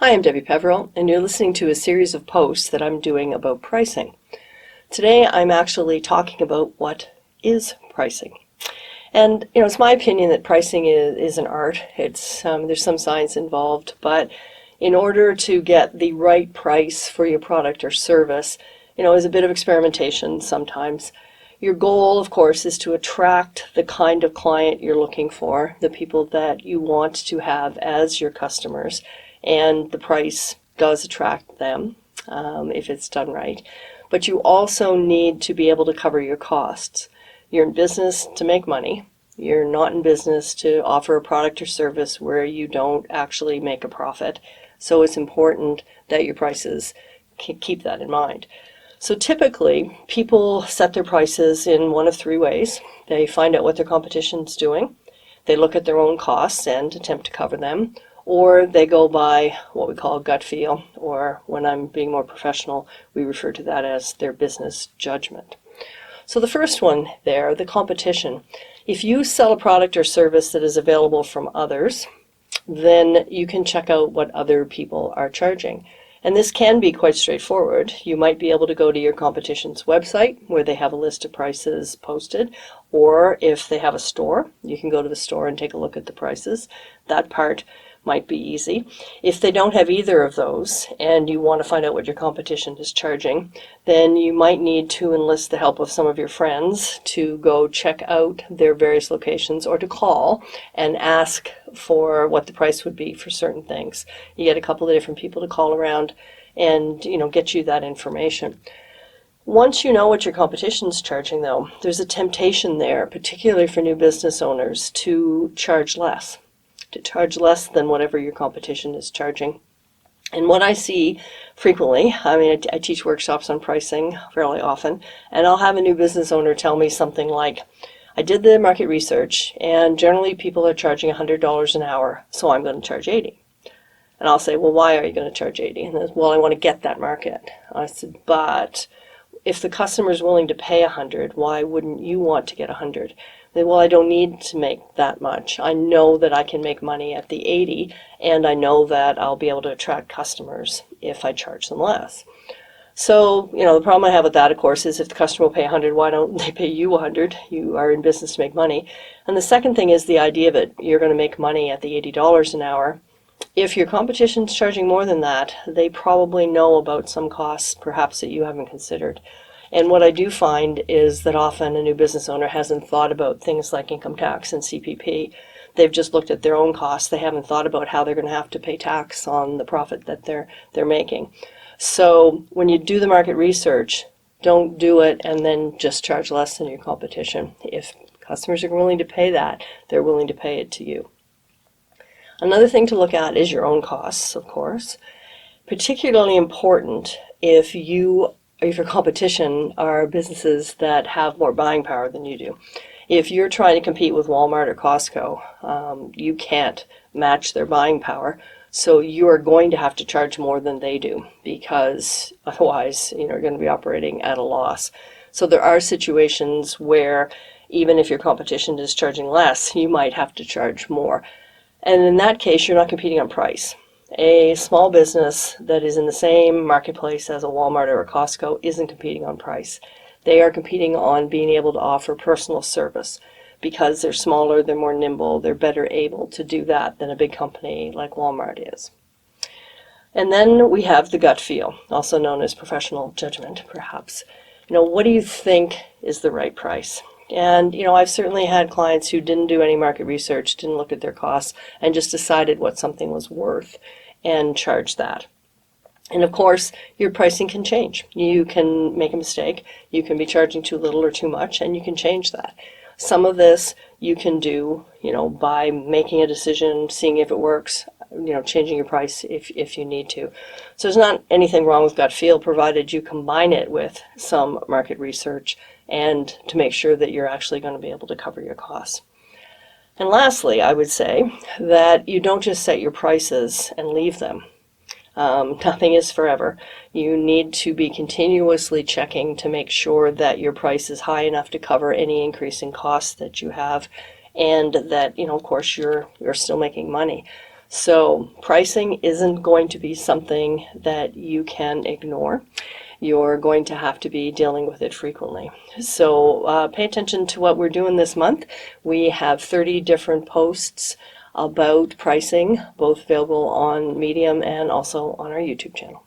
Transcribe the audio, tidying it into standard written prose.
Hi, I'm Debbie Peverill, and you're listening to a series of posts that I'm doing about pricing. Today, I'm actually talking about what is pricing. And, it's my opinion that pricing is an art. There's some science involved, but in order to get the right price for your product or service, is a bit of experimentation sometimes. Your goal, of course, is to attract the kind of client you're looking for, the people that you want to have as your customers, and the price does attract them if it's done right. But you also need to be able to cover your costs. You're in business to make money. You're not in business to offer a product or service where you don't actually make a profit. So it's important that your prices keep that in mind. So typically, people set their prices in one of three ways. They find out what their competition's doing, they look at their own costs and attempt to cover them, or they go by what we call gut feel, or when I'm being more professional, we refer to that as their business judgment. So the first one there, the competition. If you sell a product or service that is available from others, then you can check out what other people are charging. And this can be quite straightforward. You might be able to go to your competition's website where they have a list of prices posted, or if they have a store, you can go to the store and take a look at the prices. That part might be easy. If they don't have either of those and you want to find out what your competition is charging, then you might need to enlist the help of some of your friends to go check out their various locations, or to call and ask for what the price would be for certain things. You get a couple of different people to call around and get you that information. Once you know what your competition's charging, though, there's a temptation there, particularly for new business owners, to charge less than whatever your competition is charging. And what I see frequently, I teach workshops on pricing fairly often, and I'll have a new business owner tell me something like, I did the market research, and generally people are charging $100 an hour, so I'm going to charge $80. And I'll say, well, why are you going to charge $80? And then, well, I want to get that market. I said, but if the customer is willing to pay $100, why wouldn't you want to get $100? Well, I don't need to make that much. I know that I can make money at the 80, and I know that I'll be able to attract customers if I charge them less. So, the problem I have with that, of course, is if the customer will pay 100, why don't they pay you 100? You are in business to make money. And the second thing is the idea that you're going to make money at the $80 an hour. If your competition's charging more than that, they probably know about some costs, perhaps, that you haven't considered. And what I do find is that often a new business owner hasn't thought about things like income tax and CPP. They've just looked at their own costs. They haven't thought about how they're going to have to pay tax on the profit that they're making. So when you do the market research, don't do it and then just charge less than your competition. If customers are willing to pay that, they're willing to pay it to you. Another thing to look at is your own costs, of course. Particularly important if your competition are businesses that have more buying power than you do. If you're trying to compete with Walmart or Costco, you can't match their buying power. So you are going to have to charge more than they do, because otherwise, you're going to be operating at a loss. So there are situations where even if your competition is charging less, you might have to charge more. And in that case, you're not competing on price. A small business that is in the same marketplace as a Walmart or a Costco isn't competing on price. They are competing on being able to offer personal service. Because they're smaller, they're more nimble, they're better able to do that than a big company like Walmart is. And then we have the gut feel, also known as professional judgment, perhaps. What do you think is the right price? And, I've certainly had clients who didn't do any market research, didn't look at their costs, and just decided what something was worth and charged that. And of course, your pricing can change. You can make a mistake. You can be charging too little or too much, and you can change that. Some of this you can do, by making a decision, seeing if it works, changing your price if you need to. So there's not anything wrong with gut feel, provided you combine it with some market research and to make sure that you're actually going to be able to cover your costs. And lastly, I would say that you don't just set your prices and leave them. Nothing is forever. You need to be continuously checking to make sure that your price is high enough to cover any increase in costs that you have, and that, of course, you're still making money. So pricing isn't going to be something that you can ignore. You're going to have to be dealing with it frequently. So pay attention to what we're doing this month. We have 30 different posts about pricing, both available on Medium and also on our YouTube channel.